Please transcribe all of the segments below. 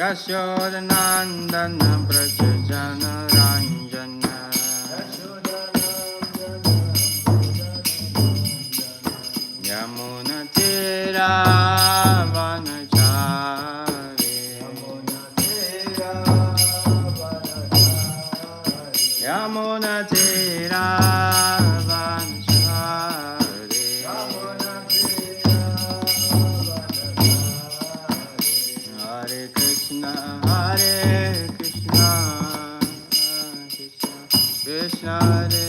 Yashodanandana Prajajana Ranjana Yamuna Tira Vanachari Yamuna Tira Vanachari Hare Krishna Krishna Krishna Hare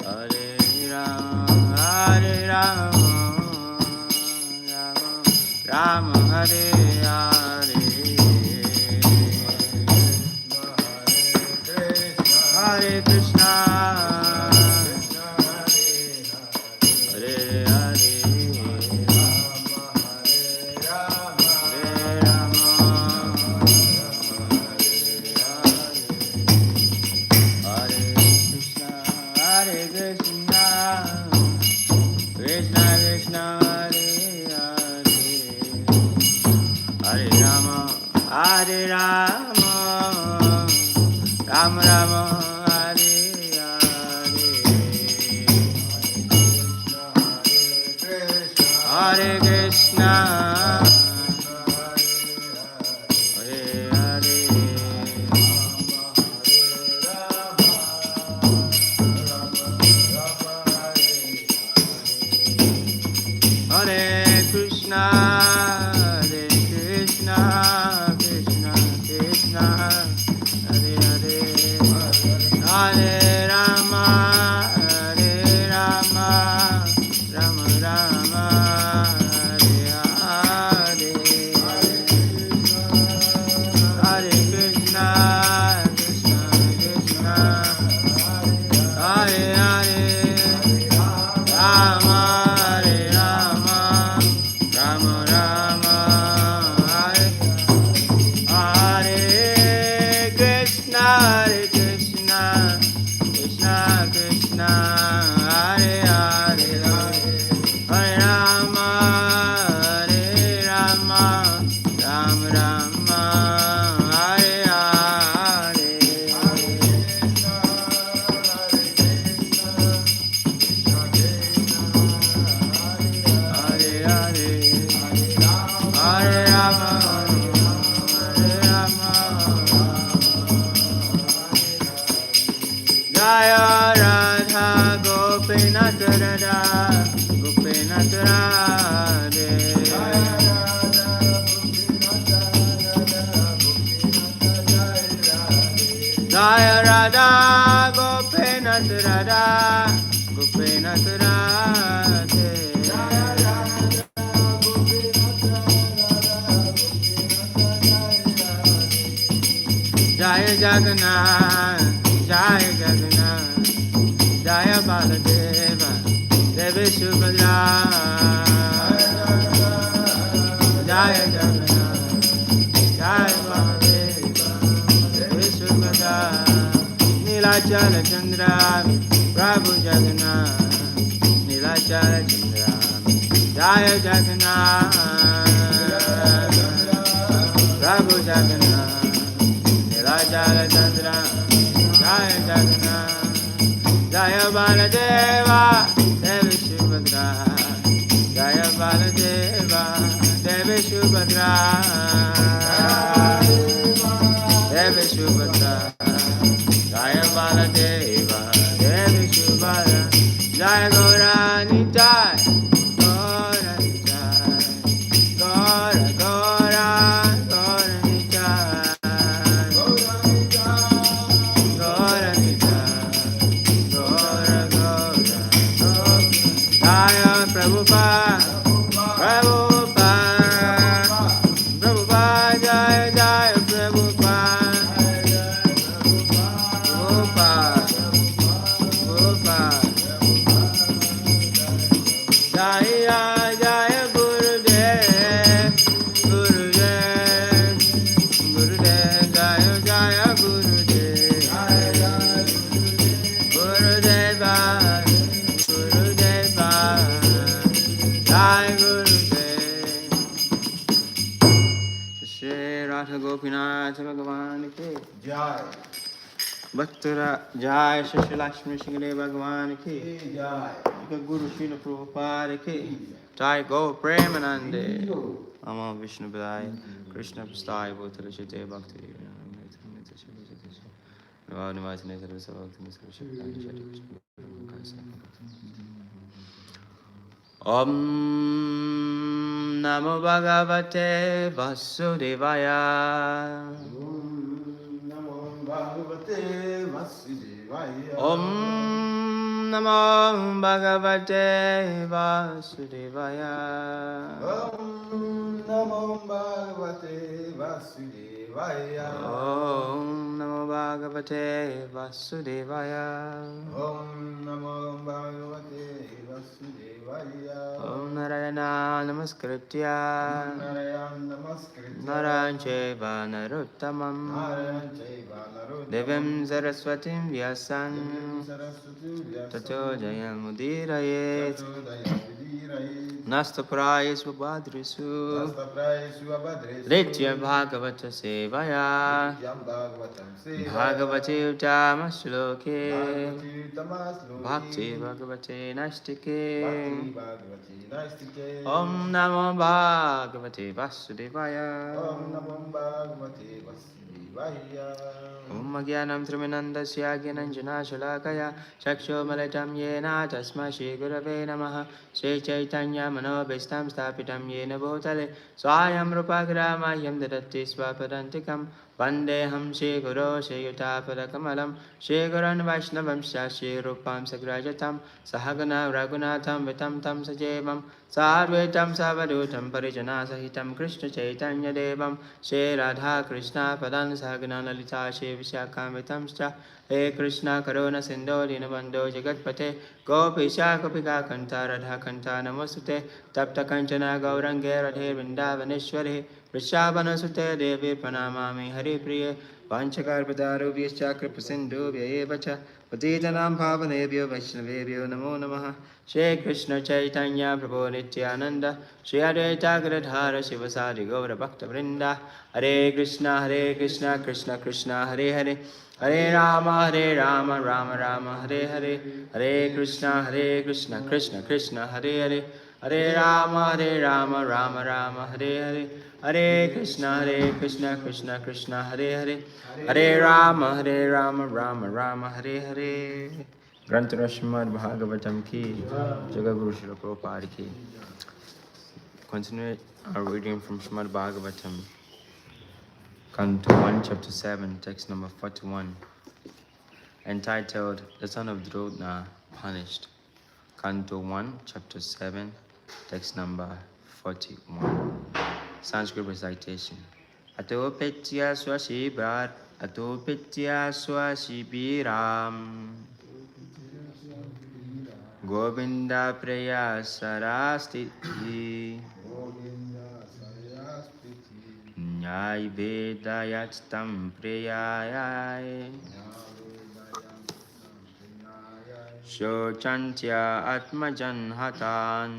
Hare Hare Rama Rama Hare Hare Hare Krishna Hare Hare Hare Rama, Rama Rama, Hare Hare, Hare Krishna, Hare Hare, Hare Krishna, Hare Krishna. Hare Rama, Rama Rama, Hare Hare. Hare Krishna, Krishna Krishna, Hare Hare. Rama, Hare Rama, Rama Rama, Hare Hare. Krishna, Hare Krishna, Krishna Krishna, Hare Hare, Hare Rama, Hare Rama, Rama Rama, Hare Hare. Hare Hare, Hare Rama, Hare Rama. Jaya Radha Gopinath Radha Gopinath Radhe Jaya Radha Gopinath Radha Gopinath Radhe Jaya Jagannath Jaya Jagannath, Jaya Baladeva, Devi Subhadra. Jaya Jagannath, Jaya Baladeva, Devi Subhadra. Nilachala Chandra, Prabhu Jagannath, Nilachala Chandra, Jaya Jagannath, Prabhu Jagannath, Nilachala Chandra. Jaya Jagannath, Jaya Baladeva, Devi Subhadra. Jaya Baladeva, Devi Subhadra. Devi Subhadra. Jaya Baladeva, Devi Subhadra. Jaya Gaurani Jai, Gaurani Jai, Gaura Gaura. Prabhupada, Radha Gopinath Bhagavan ki Jai. Bhaktara Jai Shri Lakshmi Singh Bhagavan ki Jai. Guru Srila Prabhupada ki Jai. Go Premanande Ama Vishnu Padai Krishna Pastai Bhutala Chite Bhakti Om Namo Bhagavate Vasudevaya. Om Namo Bhagavate Vasudevaya. Om Namo Bhagavate Vasudevaya. Om Namo Bhagavate Vasudevaya. Om Namo Bhagavate Vasudevaya. Om Namo Bhagavate Vasudevaya. Om Narayana Namaskritya Narayan Chaiva Narottamam Devim Saraswatim Vyasan Tato Jayam Udirayet Nastapraya Svabhadrisu Ritya Bhagavata Sevaya Bhagavati Uttama Shloke Bhakti Bhagavate Naistike Om Namo Bhagavate Vasudevaya. Om Namo Bhagavate Vasudevaya. Om Agyanam Triminandasya Gyananjana Shalakaya Chaksho Malatam Yena Tasma Shri Gurave Namaha Shri Chaitanya Manobhistam Stapitam Yena Bhutale Swayam Rupagramahyam Dadati Swapadantikam Vandeham Shri Guru Shri Yutapadakkamalam Shri Gurun Vaishnavam Shri Rupam Sagrajatam Sahagana Raghunatham Vitam Tam Sajevam Sarvetam Savadutam Parijana Sahitam Krishna Chaitanya Devam Shri Radha Krishna Padan Sahagana Lalita Shri Vishakamitamscha He Krishna Karuna Sindho Dinabandho Jagatpate Gopisha Gopika Kanta Radha Kanta Namosute Tapta Kanchana Gaurange Radhe Vrindavaneshwari Vrishabhanasute Devi Pranamami Hari Priye Vanchakarpatarubhyascha Kripasindhubhya Evacha Patitanam Pavanebhyo Vaishnavebhyo Namo Namaha Shri Krishna Chaitanya Prabhu Nityananda Shri Advaita Gadadhara Shivasadi Gaura Bhakta Vrinda Hare Krishna Krishna Krishna Hare Hare Hare Rama Rama Rama Hare Hare Hare Krishna Krishna Krishna Hare Hare Hare Rama Rama Rama Hare Hare Hare Krishna Krishna Krishna Hare Hare Hare Rama Rama Hare Hare. Grantara Srimad Bhagavatam ki Jagaguru Srila Prabhupada ki. Continue our reading from Srimad Bhagavatam, Canto 1, Chapter 7, text number 41, entitled The Son of Drodna Punished. Canto 1, Chapter 7, text number 41. Sanskrit recitation. Ato petya swashibrat, ato petya swashibiram, Govinda Preya Sarastiti Nyai Vedayatstam Preyayai Shochantya Atmajan Hatan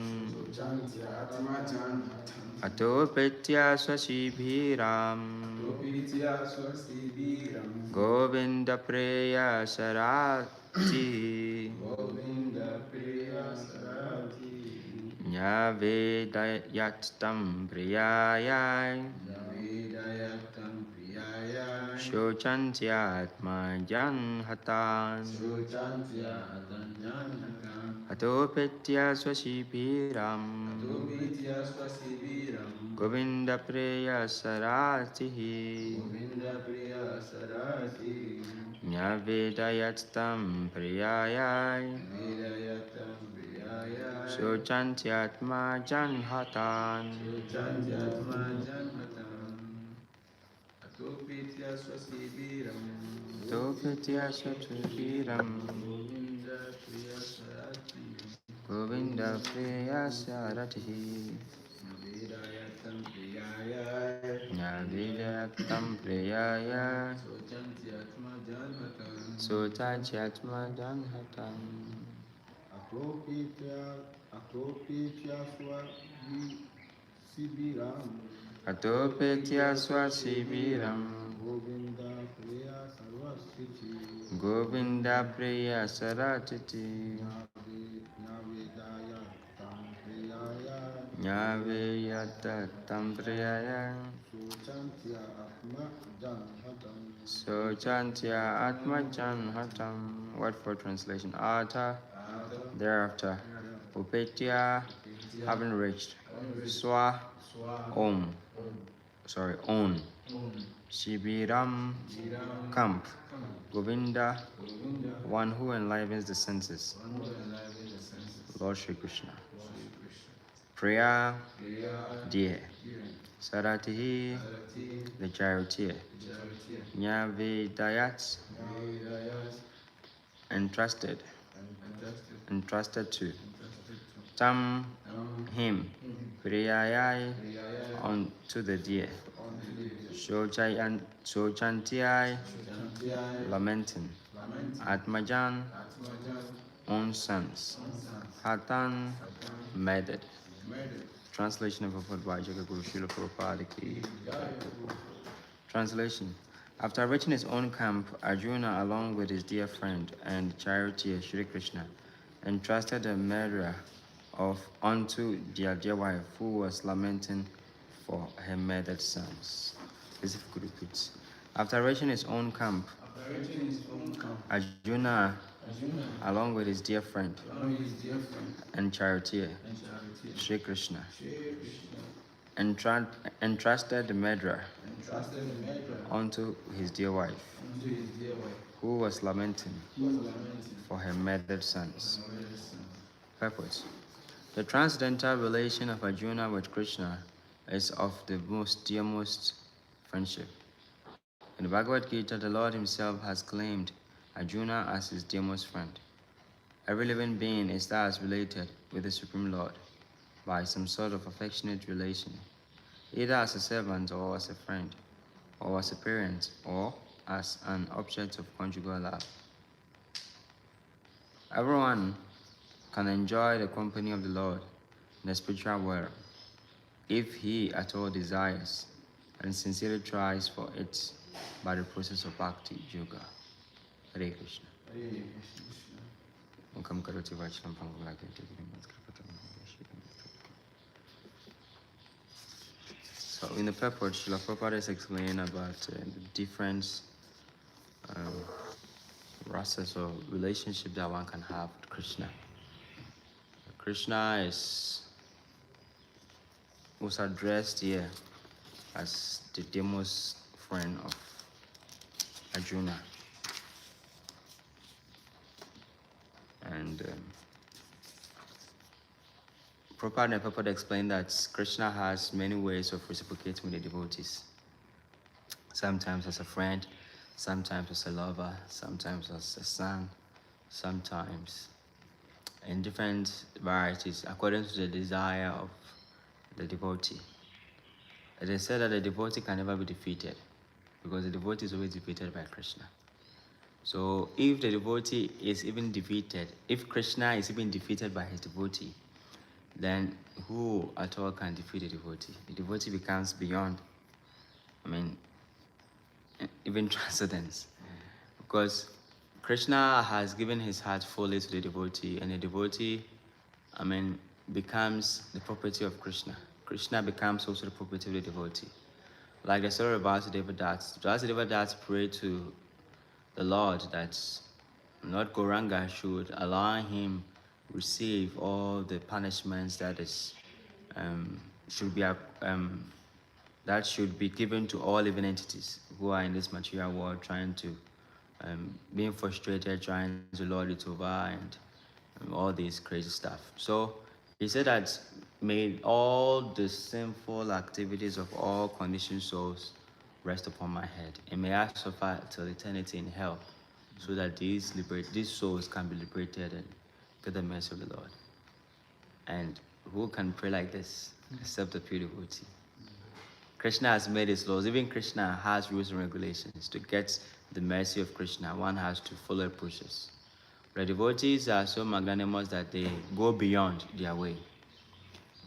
Ato Petya Swasibhiram Govinda Preya Sarati Nya Vedayatstam Priyayai Shochantya-atma-jan hatan Ato petya swasibhiram Govinda Preya Saratihi Nya Vedayatstam Priyayai Shochantya-atma-jan hatan Atopitya swasibiram Govinda Priya Saratihi Navidayatam Priyaya Sochantya-atma janhatam Atopitya swasibiram Atopetya swasibiram. Govinda Priya Sarvasiti. Govinda Priya Saratiti. Navedaya Tam Priyaya. Nyave Yata Tampriyaya. Suchantya Atma Janhatam. Sochantya Atmajan Hatam. Word for translation. Ata. Thereafter. Upetya. Having reached. Swa. Om. On. Shibiram. Camp. Govinda. One who enlivens the senses. Lord Shri Krishna. Priya. Dear. Saratihi. The charioteer. Nyavedayat. Entrusted. Entrusted to. Tam. Him. Priyayai. Unto the deer. Shochantiai. Lamenting. Atmajan. Own sons. Hatan. Murdered. Translation of Prophet by Jagaguru Srila Prabhupada ki. Translation. After reaching his own camp, Arjuna, along with his dear friend and charioteer Shri Krishna, entrusted the murderer unto their dear wife, who was lamenting for her murdered sons. This is good repeats. After reaching his own camp, Arjuna, along with his dear friend and charioteer Shri Krishna, entrusted the murderer unto his dear wife, who was lamenting for her murdered sons. Purpose. The transcendental relation of Arjuna with Krishna is of the dearest friendship. In the Bhagavad Gita, the Lord himself has claimed Arjuna as his dearest friend. Every living being is thus related with the Supreme Lord by some sort of affectionate relation, either as a servant or as a friend, or as a parent, or as an object of conjugal love. Everyone can enjoy the company of the Lord in the spiritual world if he at all desires and sincerely tries for it by the process of Bhakti Yoga. Hare Krishna. So in the purport, Srila Prabhupada is explaining about the different rasas or relationship that one can have with Krishna. Krishna was addressed here as the dearest friend of Arjuna. And Prabhupada explained that Krishna has many ways of reciprocating with the devotees. Sometimes as a friend, sometimes as a lover, sometimes as a son, sometimes in different varieties according to the desire of the devotee. It is said that the devotee can never be defeated because the devotee is always defeated by Krishna. So if the devotee is even defeated, if Krishna is even defeated by his devotee, then who at all can defeat the devotee? The devotee becomes beyond, even transcendence. Because Krishna has given his heart fully to the devotee, and the devotee, becomes the property of Krishna. Krishna becomes also the property of the devotee. Like the story about Vasudeva prayed to the Lord that Lord Gauranga should allow him receive all the punishments that should be given to all living entities who are in this material world, trying to being frustrated, trying to lord it over, and all this crazy stuff. So he said that may all the sinful activities of all conditioned souls rest upon my head, and may I suffer till eternity in hell, so that these souls can be liberated and get the mercy of the Lord. And who can pray like this except the pure devotee? Krishna has made his laws. Even Krishna has rules and regulations. To get the mercy of Krishna, one has to follow a process. The devotees are so magnanimous that they go beyond their way.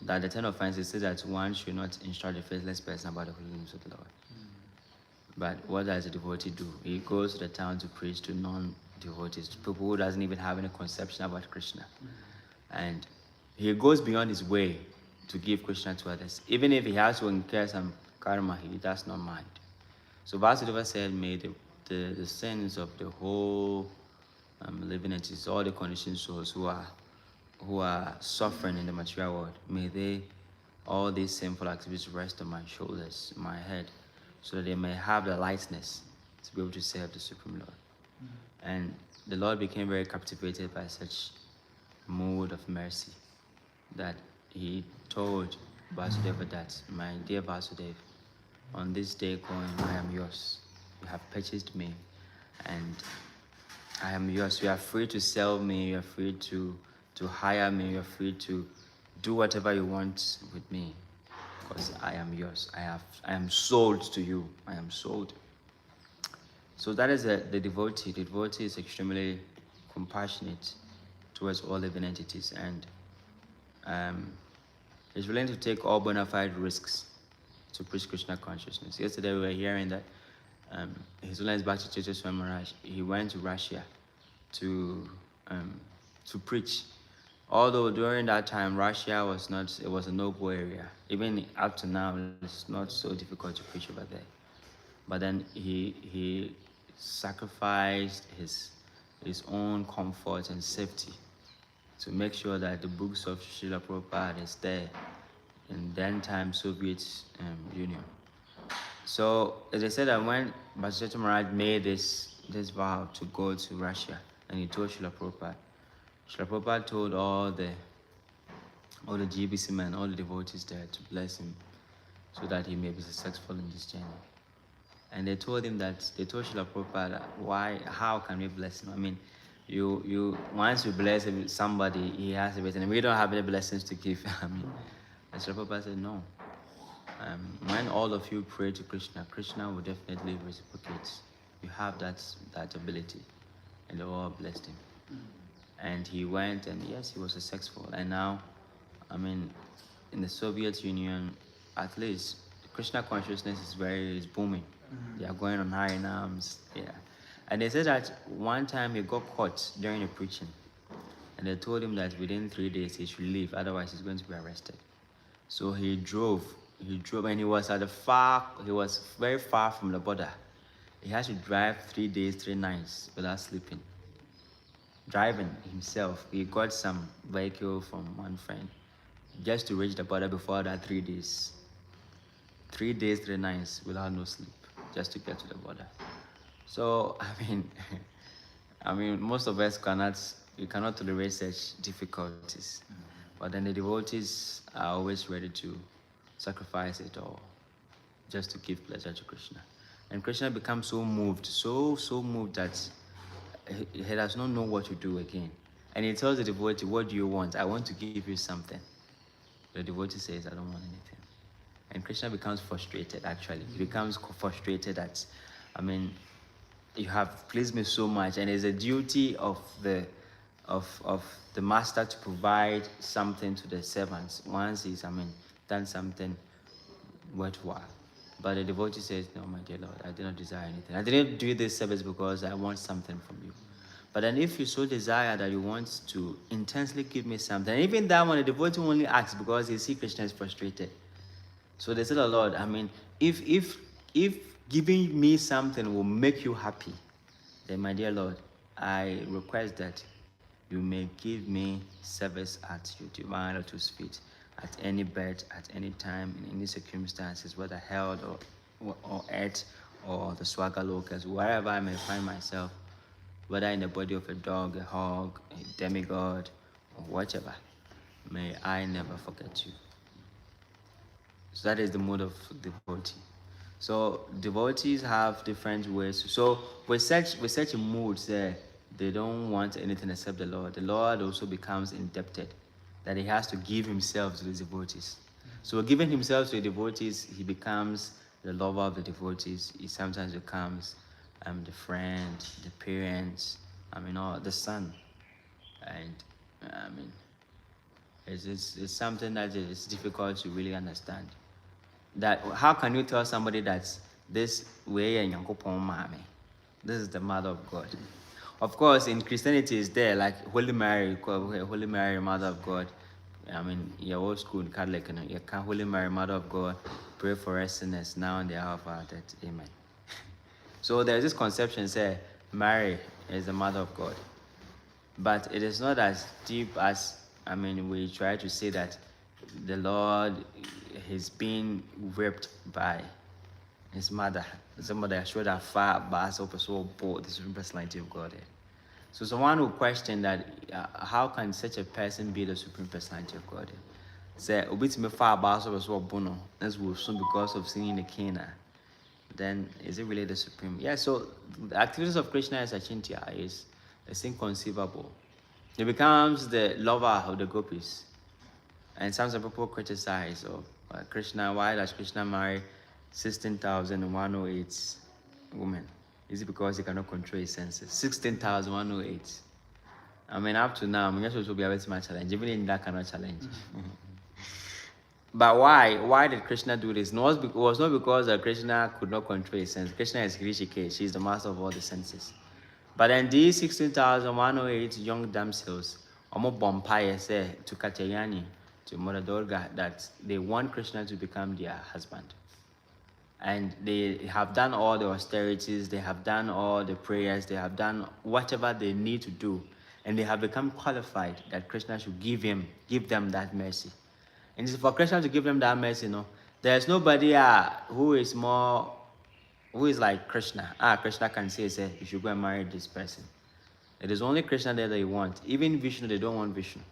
that the 10 offenses says that one should not instruct the faithless person about the holy names of the Lord. But what does a devotee do? He goes to the town to preach to non-devotees, to people who doesn't even have any conception about Krishna. And he goes beyond his way to give Krishna to others. Even if he has to incur some karma, he does not mind. So Vasudeva said, may the sins of the whole living entities, all the conditioned souls who are suffering in the material world, may all these sinful activities rest on my shoulders, my head, so that they may have the lightness to be able to serve the Supreme Lord. And the Lord became very captivated by such mood of mercy that he told Vasudeva that, my dear Vasudeva, on this day going, I am yours. You have purchased me, and I am yours. You are free to sell me. You are free to hire me. You are free to do whatever you want with me, because I am yours. I am sold to you. I am sold. So that is the devotee. The devotee is extremely compassionate towards all living entities, and is willing to take all bona fide risks to preach Krishna consciousness. Yesterday we were hearing that His Holiness Bhakti Tirtha Swami Maharaj, he went to Russia to preach. Although during that time Russia was a no-go area. Even up to now, it's not so difficult to preach over there. But then he sacrificed his own comfort and safety to make sure that the books of Srila Prabhupada is there in then time Soviet Union. So as I said, that when Bhakti Maharaj made this vow to go to Russia, and he told Srila Prabhupada told all the GBC men, all the devotees there to bless him so that he may be successful in this journey. And they told Srila Prabhupada, how can we bless him? I mean, you once you bless somebody, he has everything, and we don't have any blessings to give. I mean, and Srila Prabhupada said, no. When all of you pray to Krishna, Krishna will definitely reciprocate. You have that ability. And the Lord blessed him. And he went, and yes, he was successful. And now, I mean, in the Soviet Union, at least, Krishna consciousness is booming. They are going on high in arms. Yeah. And they said that one time he got caught during the preaching. And they told him that within 3 days he should leave, otherwise he's going to be arrested. So he drove, and he was very far from the border. He had to drive 3 days, 3 nights without sleeping. Driving himself, he got some vehicle from one friend just to reach the border before that 3 days. 3 days, 3 nights without no sleep, just to get to the border. So, I mean, most of us cannot tolerate such difficulties. But then the devotees are always ready to sacrifice it all just to give pleasure to Krishna. And Krishna becomes so moved that he does not know what to do again. And he tells the devotee, what do you want? I want to give you something. The devotee says, I don't want anything. And Krishna becomes frustrated, actually. He becomes frustrated that, you have pleased me so much, and it's a duty of the master to provide something to the servants once he's done something worthwhile. But the devotee says, no, my dear Lord, I did not desire anything. I didn't do this service because I want something from you. But then if you so desire that you want to intensely give me something, and even that one, the devotee only asks because he sees Krishna is frustrated. So they said, oh Lord, if giving me something will make you happy, then my dear Lord, I request that you may give me service at your divine lotus feet, at any bed, at any time, in any circumstances, whether held or earth or the Swagalokas, wherever I may find myself, whether in the body of a dog, a hog, a demigod, or whatever, may I never forget you. So that is the mode of devotee. So devotees have different ways. So with such a mood, they don't want anything except the Lord. The Lord also becomes indebted, that he has to give himself to the devotees. So giving himself to the devotees, he becomes the lover of the devotees. He sometimes becomes the friend, the parents, the son. And It's something that is difficult to really understand. That how can you tell somebody that this way and this is the mother of God? Of course, in Christianity, is there like Holy Mary, Holy Mary, Mother of God. I mean, your old school in Catholic, you can Holy Mary, Mother of God, pray for us sinners now and the hour of our death. Amen. So there's this conception, say Mary is the mother of God, but it is not as deep as we try to say that the Lord is being whipped by his mother. Somebody showed that far, but so bold, the supreme personality of God. So someone will question that how can such a person be the supreme personality of God? Say, obit me far about so bono, as will soon because of singing the Cana. Then is it really the supreme? Yeah, so the activities of Krishna as Achintya is inconceivable. He becomes the lover of the gopis. And some people criticize Krishna, why does Krishna marry 16,108 women? Is it because he cannot control his senses? 16,108. Up to now, I'm not supposed to be able to challenge. Even in that cannot challenge. But why? Why did Krishna do this? It was not because Krishna could not control his senses. Krishna is Hrishikesh. She is the master of all the senses. But then these 16,108 young damsels, Omo Bompire said to Katyayani, to Mother Durga, that they want Krishna to become their husband. And they have done all the austerities, they have done all the prayers, they have done whatever they need to do. And they have become qualified that Krishna should give them that mercy. And for Krishna to give them that mercy, there's nobody who is like Krishna. Krishna can say, you should go and marry this person. It is only Krishna there that you want. Even Vishnu, they don't want Vishnu.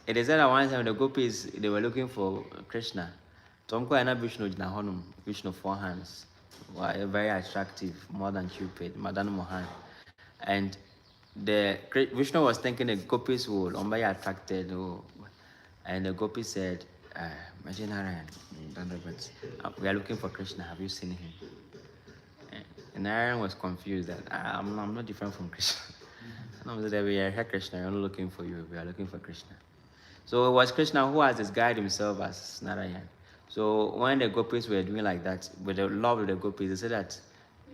It is said that one time the gopis, they were looking for Krishna. Tomko and Vishnu 4 hands. Very attractive, more than Cupid, Madan Mohan. And Vishnu was thinking the gopis would be attracted. And the gopi said, Narayan, we are looking for Krishna. Have you seen him? And Narayan was confused that I'm not different from Krishna. And I said, we are here, Krishna. We're not looking for you. We are looking for Krishna. So it was Krishna who has disguised himself as Narayan. So when the gopis were doing like that, with the love of the gopis, they said that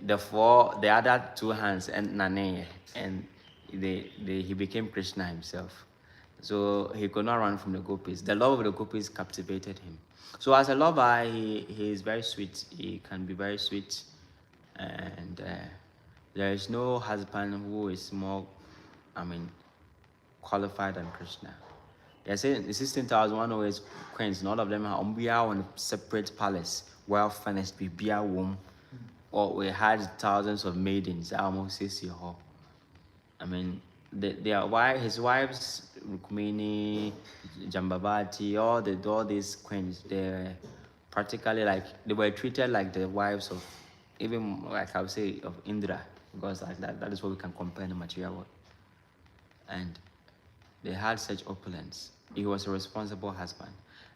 the other 2 hands and Nane, and he became Krishna himself. So he could not run from the gopis. The love of the gopis captivated him. So as a lover, he is very sweet. He can be very sweet. And there is no husband who is more, qualified than Krishna. They say the 16,108 queens, and all of them are on a separate palace, well furnished with beer womb. Or we had thousands of maidens. Almost his his wives, Rukmini, Jambavati, all these queens, they practically they were treated like the wives of, even like I would say, of Indra, because that is what we can compare in the material world. And they had such opulence. He was a responsible husband.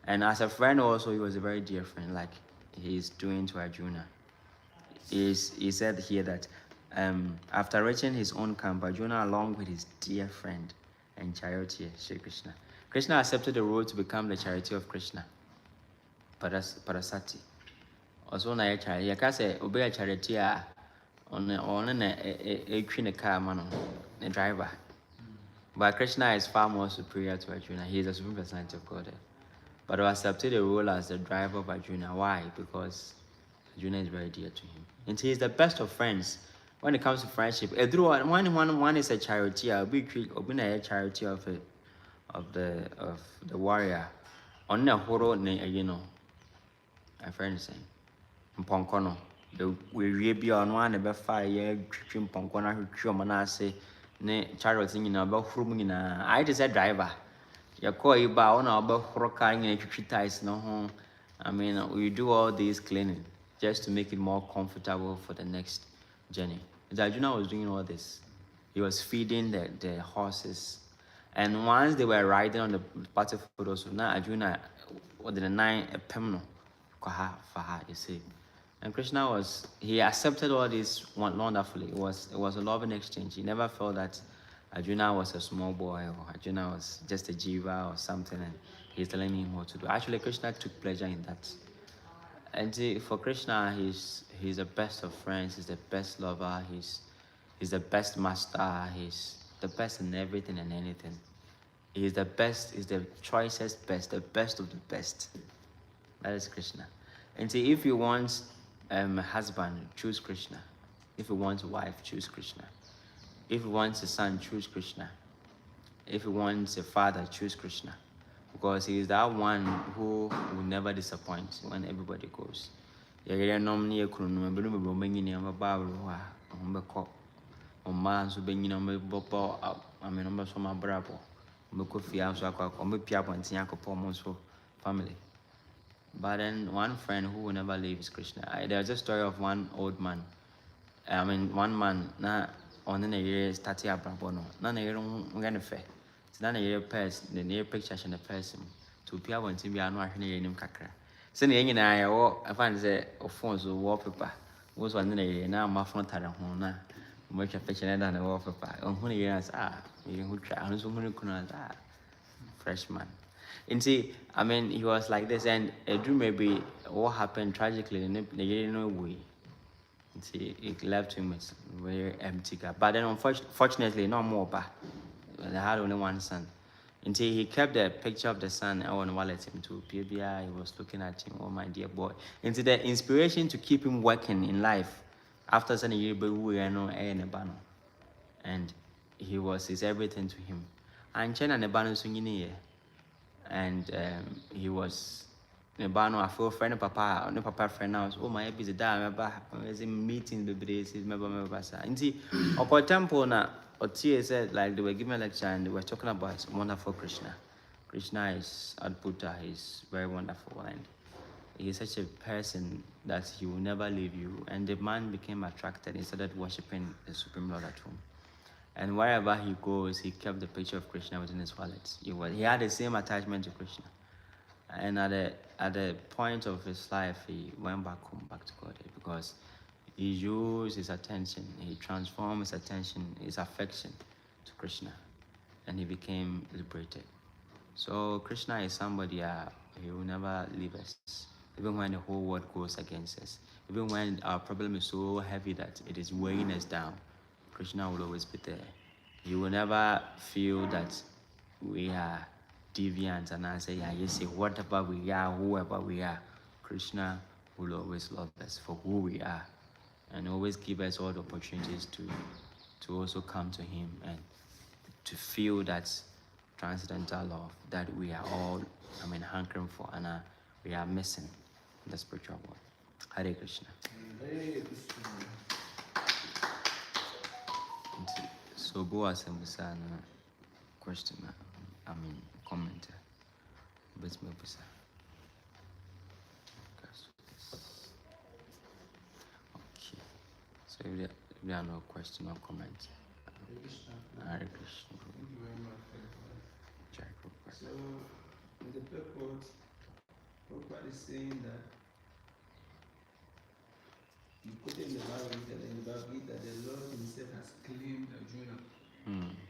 And as a friend also, he was a very dear friend, like he's doing to Arjuna. He said here that after reaching his own camp, Arjuna, along with his dear friend and charioteer, Shri Krishna, Krishna accepted the role to become the charioteer of Krishna, Parasati. Also, na charioteer. You can say, obey a charioteer on a car, man, a driver. But Krishna is far more superior to Arjuna. He is the supreme personality of God. But he accepted the role as the driver of Arjuna. Why? Because Arjuna is very dear to him. And he is the best of friends when it comes to friendship. One is a charioteer, a charioteer of the warrior. On the horo, my friend is saying, Mponkono. We really on one about 5 years, Mponkono, who Chomanase. Ne chariot in about Frumina. I just a driver. You call you bound about Horokai and Chitais no home. We do all these cleaning just to make it more comfortable for the next journey. Arjuna was doing all this. He was feeding the horses. And once they were riding on the party photos, now Arjuna was the 9 a pemno. Faha, you see. And Krishna he accepted all this wonderfully. It was a loving exchange. He never felt that Arjuna was a small boy, or Arjuna was just a jiva or something, and he's telling him what to do. Actually, Krishna took pleasure in that. And for Krishna, he's the best of friends, he's the best lover, he's the best master, he's the best in everything and anything. He's the best, he's the choicest best, the best of the best. That is Krishna. And if you want a husband, choose Krishna. If you want a wife, choose Krishna. If you want a son, choose Krishna. If you want a father, choose Krishna. Because he is that one who will never disappoint when everybody goes. Family. But then one friend who will never leave is Krishna. There's a story of one old man. One man na on the year started a brabono. None of you going to fair. It's not a year person, the near picture and the person to appear when to be unwashing in Kakra. Sending in I find the phones of wallpaper was one in a year now, my front had a home. Much affectionate than a wallpaper. On who years you who try on who could freshman. And he was like this, and a dream maybe what happened tragically in the year way. See, it left him with very empty gap. But then, unfortunately, no more. But they had only one son. Until he kept the picture of the son on wallet him to PBI. He was looking at him, oh my dear boy. Into the inspiration to keep him working in life. After sending you, and he's everything to him. And Chen and the Bano swinging and he was ne ba no afo friend papa ne papa friend now oh my busy da me ba meeting the days me sa nti okọ temple na otie said like they were giving a lecture and they were talking about wonderful Krishna is Adbhuta. He's very wonderful and he's such a person that he will never leave you. And the man became attracted. He started worshiping the Supreme Lord at home. And wherever he goes, he kept the picture of Krishna within his wallet. He had the same attachment to Krishna. And at the point of his life, he went back home, back to God, because he used his attention, he transformed his attention, his affection to Krishna, and he became liberated. So Krishna is somebody he will never leave us, even when the whole world goes against us, even when our problem is so heavy that it is weighing us down. Krishna will always be there. You will never feel that we are deviant and I say, you say, whatever we are, whoever we are, Krishna will always love us for who we are and always give us all the opportunities to also come to him and to feel that transcendental love that we are all, hankering for and we are missing in the spiritual world. Hare Krishna. Hare Krishna. So go ask him this question, comment. But me okay. So if there are no question or comment. Hare Krishna. Thank you very much for the question. So, in the purport, Prabhupada is saying that you put in the Bhagavad Gita that the Lord himself has claimed Arjuna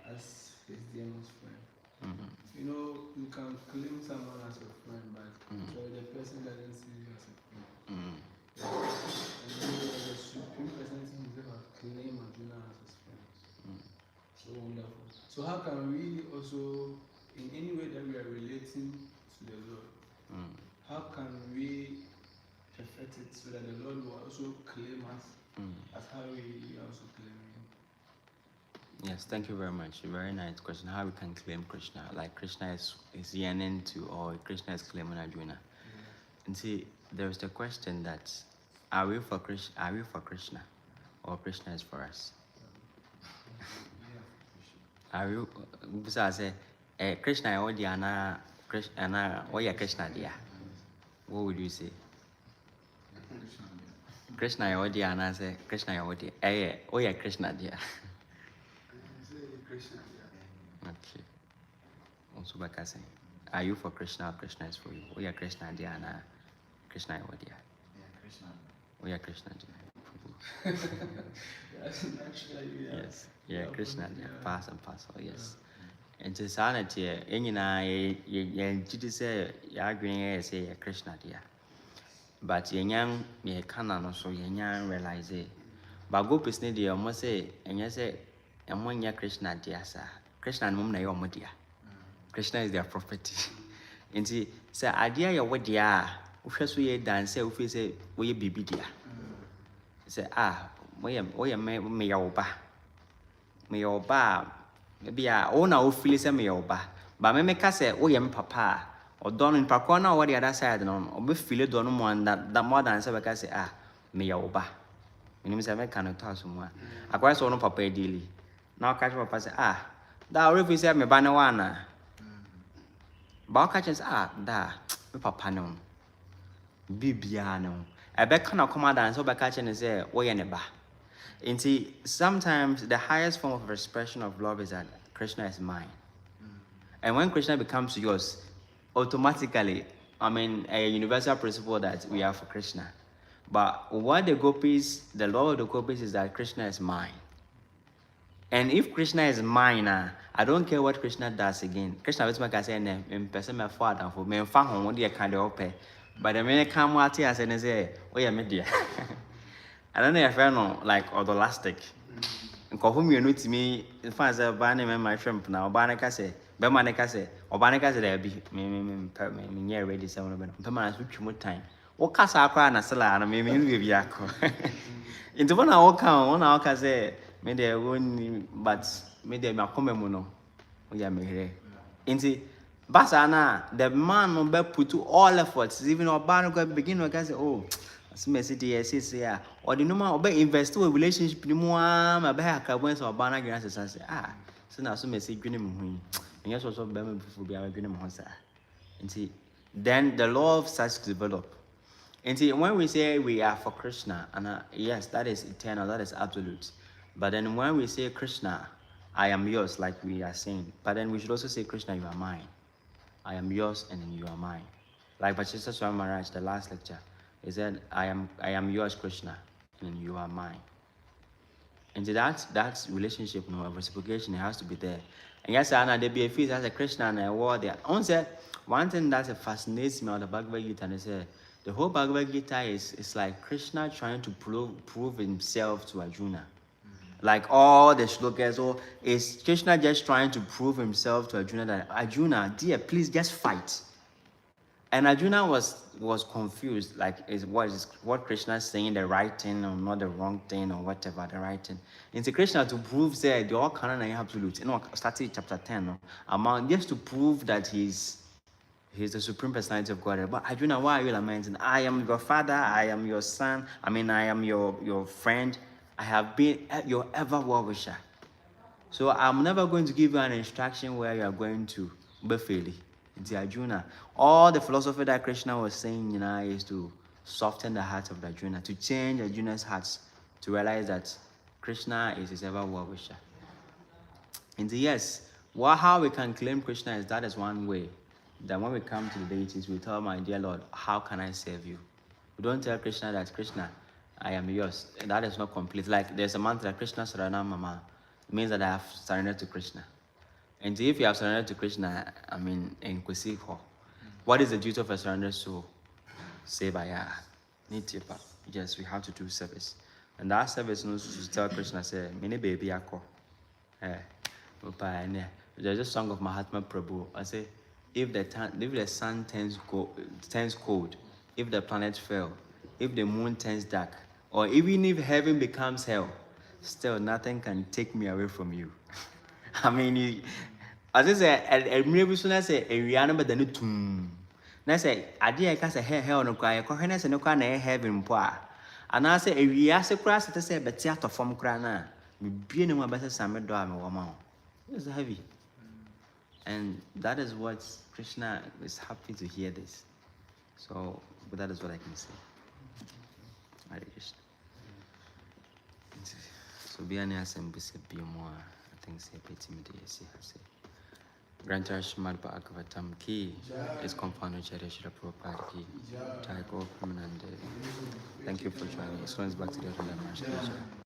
as his dearest friend. You know, you can claim someone as a friend, but the person doesn't see you as a friend. And the Supreme Personality himself has claimed Arjuna as his friend. So wonderful. So how can we also, in any way that we are relating to the Lord, how can we perfect it so that the Lord will also claim us as how we also claim him? Yes, thank you very much. A very nice question. How we can claim Krishna? Like Krishna is yearning to, or Krishna is claiming Arjuna. And see, there's the question that are we for Krishna, or Krishna is for us? Are you? Because I say, Krishna or Diana, Krishna, or Krishna dia? What would you say? Krishna or Diana say Krishna or dia? Oh yeah, Krishna dia. Okay. Also, back I say, are you for Krishna or Krishna is for you? Oh yeah, Krishna dia na Krishna or dia? Yeah, Krishna. Oh yeah, Krishna dia. Naturally, yeah. Yes. Yeah, Krishna, yeah, pass and parcel, yes. And to sanity, any night, you say, you're agreeing, say, Krishna, dear. But young, ye cannot so young realize it. But go business, dear, almost say, and you say, and when you're Krishna, dear, sir. Krishna and Mumna, your dear. Krishna is their property. And see, say, idea your what dear, who ye dance, who say, we be dear. Say, we am me your ba. Me your ba. Maybe I own our feelings and me your ba. But me make us say, we am papa. Or done in Pakona or the other side, or be feel it on one that more than say, I say, me your ba. You say, I cannot tell someone. I quite saw no papa daily. Now catch papa say, that already said me banawana. But catches, da, me papa no. Bibiano. I bet cannot come out and so by catching and say, we are ba. And see, sometimes the highest form of expression of love is that Krishna is mine. And when Krishna becomes yours, automatically, a universal principle that we are for Krishna. But what the gopis, the law of the gopis is that Krishna is mine. And if Krishna is mine, I don't care what Krishna does again. Krishna will make us say, "I'm person my father for me. I'm far home. What do you kind of pay?" But the minute come out here and say, "Oh yeah, me dear." I don't know if I know like autolastic. Whom you know to me, if I say, "Banny, my shrimp now." Banaka say, "Bemaneka say," or Banaka say, "There be me near ready 7 of them." Permanent switch more time. What cast our crown as a salad and maybe be yako. Into 1 hour count, 1 hour can say. Me there won't, but me there me come mono. We are me here. Inti, Basana, the man will be put to all efforts. Even our bar go begin to say, oh, as me say here, or the number of invest to a relationship. No more, my back I went to a banner grants and say, so now so me say green him. And yes, also be me before be our green him. Inti, then the law starts to develop. And see, when we say we are for Krishna, and yes, that is eternal, that is absolute. But then when we say Krishna, I am yours, like we are saying. But then we should also say, Krishna, you are mine. I am yours, and then you are mine. Like Bachista Swami Maharaj, the last lecture, he said, I am yours, Krishna, and then you are mine. And that relationship, reciprocation, it has to be there. And yes, Anna, there be a feast as a Krishna and a war there. One thing that fascinates me on the Bhagavad Gita, and I say, the whole Bhagavad Gita is like Krishna trying to prove himself to Arjuna. Like all the shlokas, so is Krishna just trying to prove himself to Arjuna that Arjuna, dear, please just fight. And Arjuna was confused, like is what Krishna is saying the right thing or not the wrong thing or whatever the right thing. Into Krishna to prove say the all canon and absolute. Starting chapter 10, among just to prove that he's the supreme personality of God. But Arjuna, why are you lamenting? I am your father, I am your son, I am your friend. I have been your ever well-wisher. So I'm never going to give you an instruction where you are going to be failing. It's Arjuna. All the philosophy that Krishna was saying, is to soften the heart of Arjuna, to change Arjuna's hearts, to realize that Krishna is his ever well-wisher. And yes, how we can claim Krishna is that is one way. That when we come to the deities, we tell my dear Lord, how can I serve you? We don't tell Krishna that Krishna, I am yours. That is not complete. Like there's a mantra, Krishna Saranam Mama. It means that I have surrendered to Krishna. And if you have surrendered to Krishna, in Kusiko, what is the duty of a surrendered soul? Say by Nitya. Yes, we have to do service. And that service knows to tell Krishna, say, Mini baby ako. There's a song of Mahatma Prabhu. I say, if the sun turns cold, if the planet fell, if the moon turns dark, or even if heaven becomes hell, still nothing can take me away from you. As I say, maybe soon I say, a riana but then tomb. I say, I did I say, hell no cry, coherence and no kind of heaven poor. And I say, a riasa crass to say, but theater from crana, be no more better summer drum or woman. It's heavy. And that is what Krishna is happy to hear this. So, but that is what I can say. Hare Krishna. So, be an assembly, be more. I think, say, pretty me, say. Grant us Srimad Bhagavatam ki, ISKCON founder Shri Prabhupada ki, Jai Go Premanande. Thank you for joining. ISKCON is back to the Master.